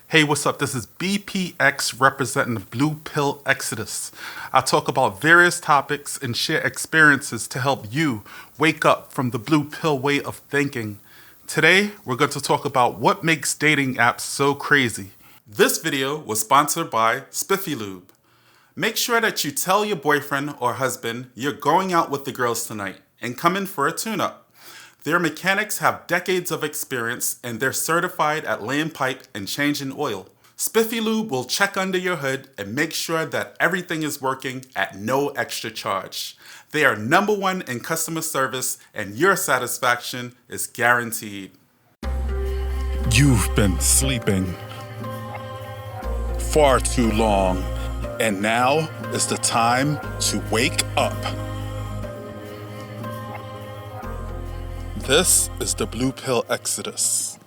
Hey, what's up? This is BPX representing the Blu Pill Exodus. I talk about various topics and share experiences to help you wake up from the Blu Pill way of thinking. Today, we're going to talk about what makes dating apps so crazy. This video was sponsored by Spiffy Lube. Make sure that you tell your boyfriend or husband you're going out with the girls tonight and come in for a tune-up. Their mechanics have decades of experience and they're certified at laying pipe and changing oil. Spiffy Lube will check under your hood and make sure that everything is working at no extra charge. They are #1 in customer service and your satisfaction is guaranteed. You've been sleeping far too long, and now is the time to wake up. This is the Blu Pill Exodus.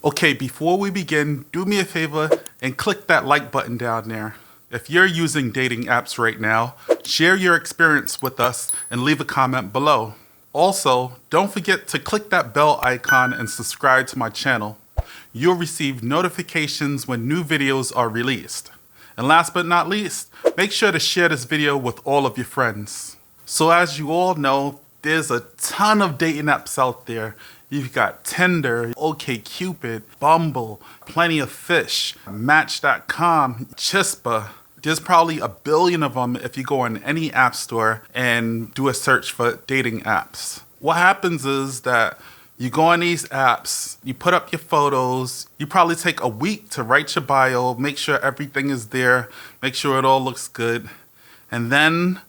Okay, before we begin, do me a favor and click that like button down there. If you're using dating apps right now, share your experience with us and leave a comment below. Also, don't forget to click that bell icon and subscribe to my channel. You'll receive notifications when new videos are released. And last but not least, make sure to share this video with all of your friends. So as you all know, there's a ton of dating apps out there. You've got Tinder, OkCupid, Bumble, Plenty of Fish, Match.com, Chispa. There's probably a billion of them if you go on any app store and do a search for dating apps. What happens is that you go on these apps, you put up your photos, you probably take a week to write your bio, make sure everything is there, make sure it all looks good, and then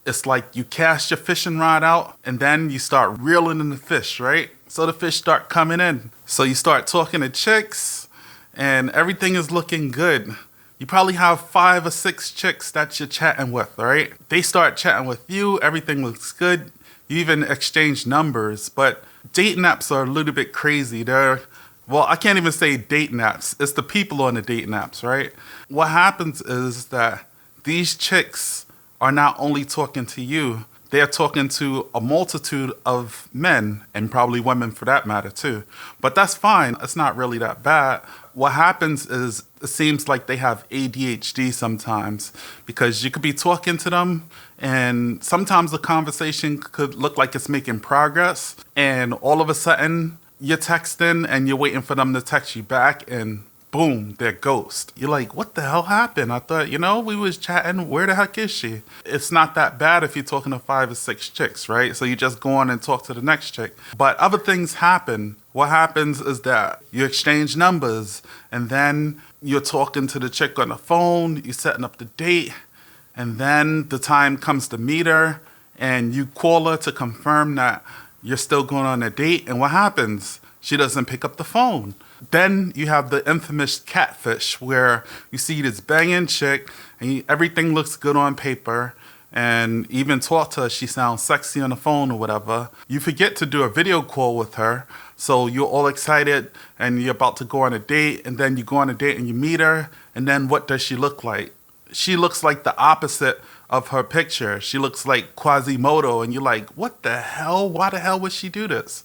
it's like you cast your fishing rod out and then you start reeling in the fish, right? So the fish start coming in. So you start talking to chicks and everything is looking good. You probably have 5 or 6 chicks that you're chatting with, right? They start chatting with you, everything looks good. You even exchange numbers, but dating apps are a little bit crazy. Well, I can't even say dating apps. It's the people on the dating apps, right? What happens is that these chicks are not only talking to you, they're talking to a multitude of men and probably women for that matter too. But that's fine. It's not really that bad. What happens is it seems like they have ADHD sometimes because you could be talking to them and sometimes the conversation could look like it's making progress and all of a sudden you're texting and you're waiting for them to text you back and boom, they're ghost. You're like, what the hell happened? I thought, we was chatting. Where the heck is she? It's not that bad if you're talking to 5 or 6 chicks, right? So you just go on and talk to the next chick. But other things happen. What happens is that you exchange numbers and then you're talking to the chick on the phone, you're setting up the date, and then the time comes to meet her and you call her to confirm that you're still going on a date. And what happens? She doesn't pick up the phone. Then you have the infamous catfish where you see this banging chick and everything looks good on paper and even talk to her, she sounds sexy on the phone or whatever. You forget to do a video call with her, so you're all excited and you're about to go on a date, and then you go on a date and you meet her, and then what does she look like? She looks like the opposite of her picture. She looks like Quasimodo, and you're like, what the hell? Why the hell would she do this?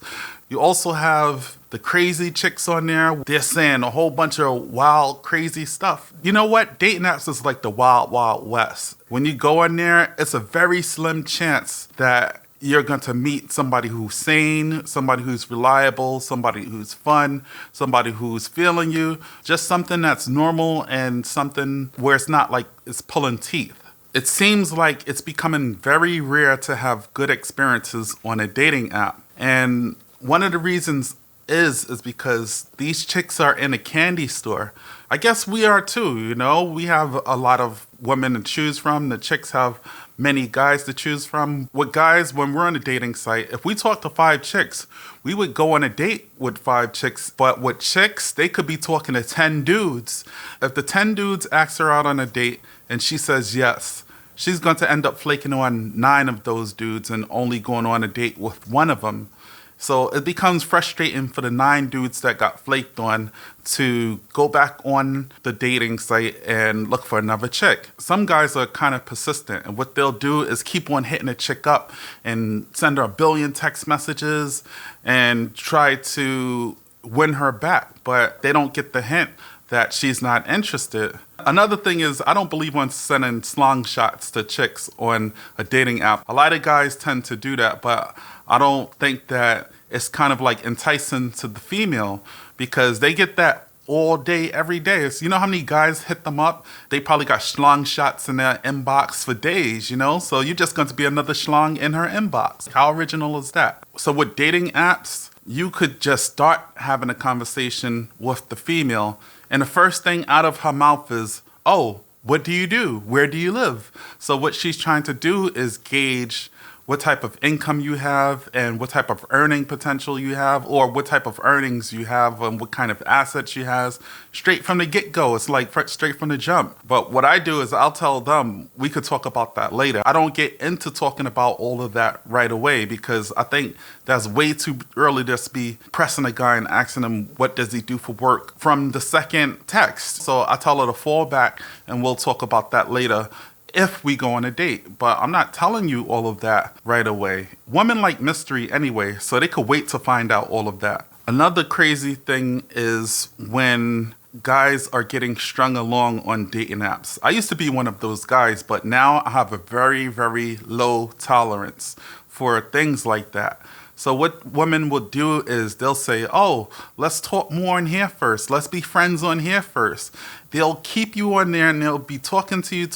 You also have the crazy chicks on there. They're saying a whole bunch of wild, crazy stuff. You know what? Dating apps is like the wild, wild west. When you go on there, it's a very slim chance that you're going to meet somebody who's sane, somebody who's reliable, somebody who's fun, somebody who's feeling you. Just something that's normal and something where it's not like it's pulling teeth. It seems like it's becoming very rare to have good experiences on a dating app. And one of the reasons is because these chicks are in a candy store. I guess we are too, We have a lot of women to choose from. The chicks have many guys to choose from. With guys, when we're on a dating site, if we talk to 5 chicks, we would go on a date with 5 chicks. But with chicks, they could be talking to 10 dudes. If the 10 dudes ask her out on a date and she says yes, she's going to end up flaking on 9 of those dudes and only going on a date with 1 of them. So it becomes frustrating for the 9 dudes that got flaked on to go back on the dating site and look for another chick. Some guys are kind of persistent, and what they'll do is keep on hitting a chick up and send her a billion text messages and try to win her back, but they don't get the hint that she's not interested. Another thing is, I don't believe in sending slung shots to chicks on a dating app. A lot of guys tend to do that, but I don't think that it's kind of like enticing to the female, because they get that all day, every day. So you know how many guys hit them up? They probably got schlong shots in their inbox for days, you know? So you're just going to be another schlong in her inbox. How original is that? So with dating apps, you could just start having a conversation with the female, and the first thing out of her mouth is, oh, what do you do? Where do you live? So what she's trying to do is gauge what type of income you have and what type of earning potential you have, or what type of earnings you have and what kind of assets she has straight from the get-go. It's like straight from the jump. But what I do is I'll tell them we could talk about that later. I don't get into talking about all of that right away, because I think that's way too early to just be pressing a guy and asking him what does he do for work from the second text. So I tell her to fall back and we'll talk about that later if we go on a date. But I'm not telling you all of that right away. Women like mystery anyway, so they could wait to find out all of that. Another crazy thing is when guys are getting strung along on dating apps. I used to be one of those guys, but now I have a very, very low tolerance for things like that. So what women will do is they'll say, oh, let's talk more on here first. Let's be friends on here first. They'll keep you on there and they'll be talking to you,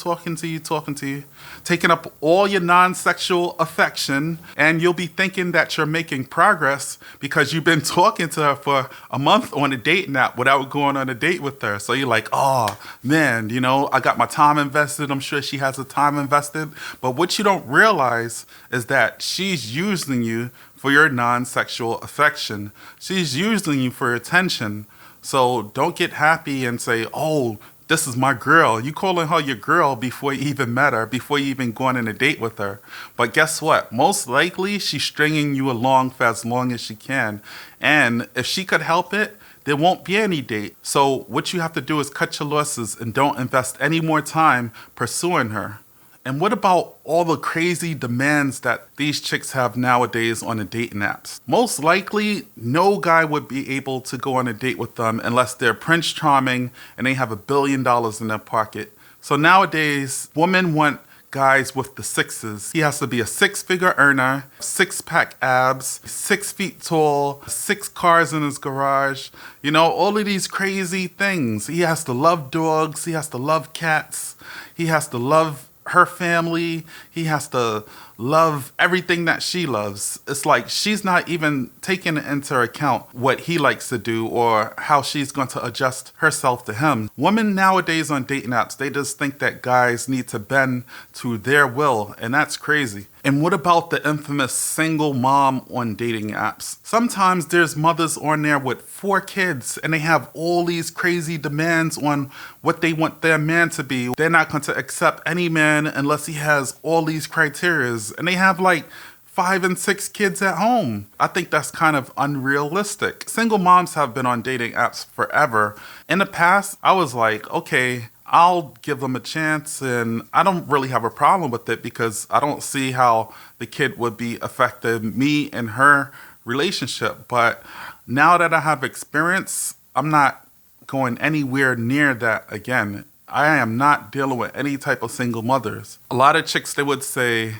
taking up all your non-sexual affection, and you'll be thinking that you're making progress because you've been talking to her for a month on a dating app without going on a date with her. So you're like, oh man, you know, I got my time invested. I'm sure she has the time invested. But what you don't realize is that she's using you for your non-sexual affection. She's using you for attention. So don't get happy and say, oh, this is my girl. You calling her your girl before you even met her, before you even going on a date with her. But guess what? Most likely she's stringing you along for as long as she can. And if she could help it, there won't be any date. So what you have to do is cut your losses and don't invest any more time pursuing her. And what about all the crazy demands that these chicks have nowadays on the dating apps? Most likely, no guy would be able to go on a date with them unless they're Prince Charming and they have $1 billion in their pocket. So nowadays, women want guys with the sixes. He has to be a six-figure earner, six-pack abs, 6 feet tall, 6 cars in his garage. You know, all of these crazy things. He has to love dogs. He has to love cats. He has to love her family. He has to love everything that she loves. It's like she's not even taking into account what he likes to do or how she's going to adjust herself to him. Women nowadays on dating apps, they just think that guys need to bend to their will, and that's crazy. And what about the infamous single mom on dating apps? Sometimes there's mothers on there with 4 kids and they have all these crazy demands on what they want their man to be. They're not going to accept any man unless he has all these criterias, and they have like 5 and 6 kids at home. I think that's kind of unrealistic. Single moms have been on dating apps forever. In the past, I was like, okay, I'll give them a chance, and I don't really have a problem with it because I don't see how the kid would be affecting me and her relationship. But now that I have experience, I'm not going anywhere near that again. I am not dealing with any type of single mothers. A lot of chicks, they would say,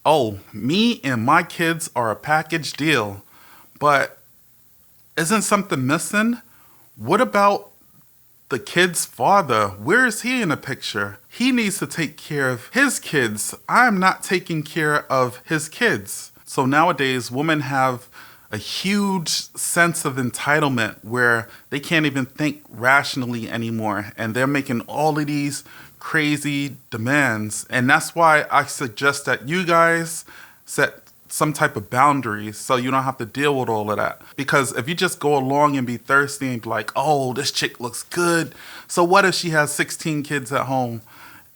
oh, me and my kids are a package deal. But isn't something missing? What about the kid's father? Where is he in the picture? He needs to take care of his kids. I'm not taking care of his kids. So nowadays, women have a huge sense of entitlement where they can't even think rationally anymore. And they're making all of these crazy demands. And that's why I suggest that you guys set some type of boundaries so you don't have to deal with all of that. Because if you just go along and be thirsty and be like, oh, this chick looks good, so what if she has 16 kids at home?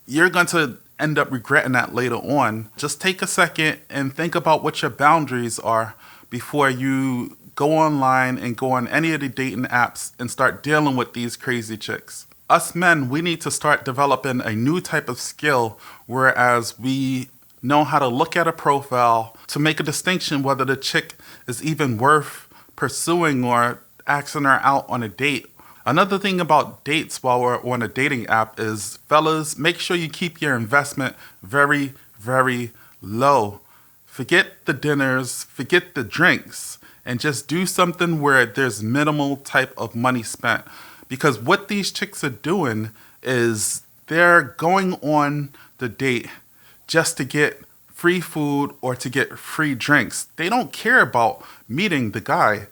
You're going to end up regretting that later on. Just take a second and think about what your boundaries are before you go online and go on any of the dating apps and start dealing with these crazy chicks. Us men, we need to start developing a new type of skill, whereas we know how to look at a profile to make a distinction whether the chick is even worth pursuing or asking her out on a date. Another thing about dates while we're on a dating app is, fellas, make sure you keep your investment very, very low. Forget the dinners, forget the drinks, and just do something where there's minimal type of money spent. Because what these chicks are doing is they're going on the date just to get free food or to get free drinks. They don't care about meeting the guy.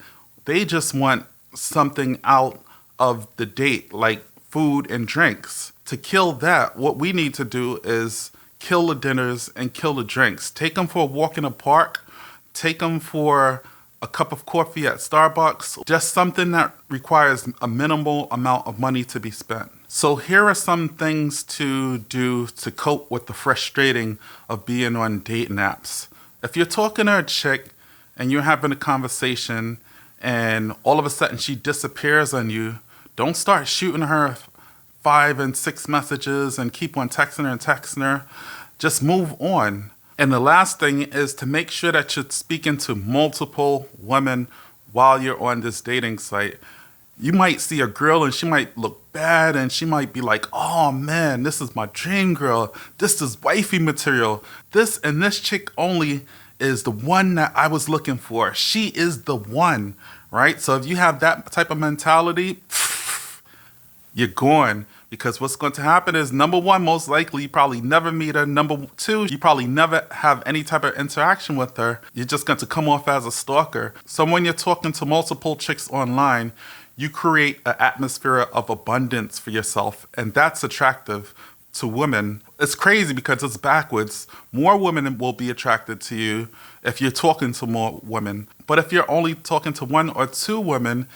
They just want something out of the date, like food and drinks. To kill that, what we need to do is kill the dinners and kill the drinks. Take them for a walk in a park. Take them for a cup of coffee at Starbucks. Just something that requires a minimal amount of money to be spent. So here are some things to do to cope with the frustrating of being on dating apps. If you're talking to a chick and you're having a conversation and all of a sudden she disappears on you, don't start shooting her 5 and 6 messages and keep on texting her and texting her. Just move on. And the last thing is to make sure that you're speaking to multiple women while you're on this dating site. You might see a girl and she might look bad and she might be like, oh man, this is my dream girl. This is wifey material. This and this chick only is the one that I was looking for. She is the one, right? So if you have that type of mentality, you're gone. Because what's going to happen is, number one, most likely you probably never meet her. Number two, you probably never have any type of interaction with her. You're just going to come off as a stalker. So when you're talking to multiple chicks online, you create an atmosphere of abundance for yourself. And that's attractive to women. It's crazy because it's backwards. More women will be attracted to you if you're talking to more women. But if you're only talking to 1 or 2 women,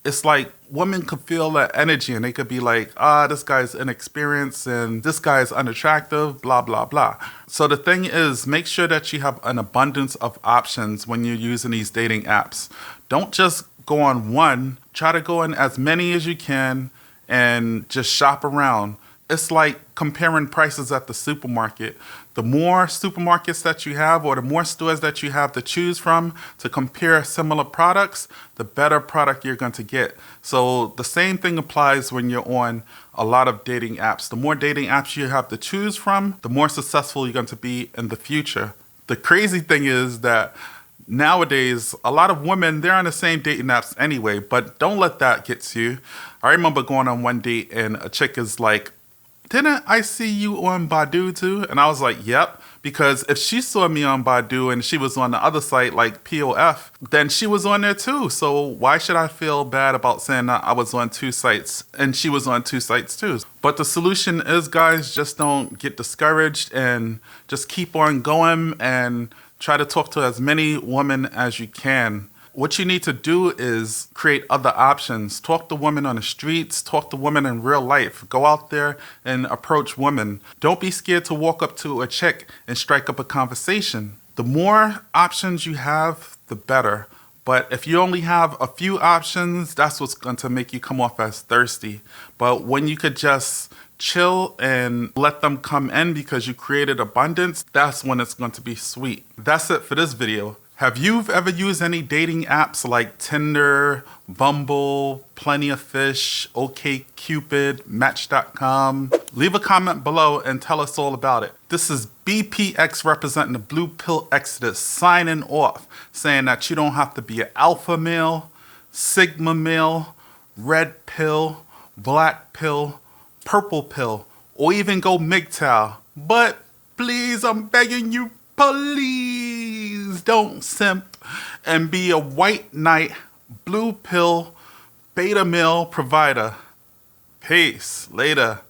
it's like women could feel that energy and they could be like, this guy's inexperienced and this guy's unattractive, blah, blah, blah. So the thing is, make sure that you have an abundance of options when you're using these dating apps. Don't just go on one. Try to go in as many as you can and just shop around. It's like comparing prices at the supermarket. The more supermarkets that you have or the more stores that you have to choose from to compare similar products, the better product you're going to get. So the same thing applies when you're on a lot of dating apps. The more dating apps you have to choose from, the more successful you're going to be in the future. The crazy thing is that nowadays, a lot of women, they're on the same dating apps anyway, but don't let that get to you. I remember going on one date and a chick is like, didn't I see you on Badu too? And I was like, yep. Because if she saw me on Badu and she was on the other site like POF, then she was on there too. So why should I feel bad about saying that I was on 2 sites and she was on 2 sites too? But the solution is, guys, just don't get discouraged and just keep on going and try to talk to as many women as you can. What you need to do is create other options. Talk to women on the streets, talk to women in real life. Go out there and approach women. Don't be scared to walk up to a chick and strike up a conversation. The more options you have, the better. But if you only have a few options, that's what's going to make you come off as thirsty. But when you could just chill and let them come in because you created abundance, that's when it's going to be sweet. That's it for this video. Have you ever used any dating apps like Tinder, Bumble, Plenty of Fish, OkCupid, Match.com? Leave a comment below and tell us all about it. This is BPX representing the Blu Pill Exodus, signing off, saying that you don't have to be an alpha male, sigma male, red pill, black pill, purple pill, or even go MGTOW. But please, I'm begging you, please don't simp and be a white knight, blue pill, beta male provider. Peace. Later.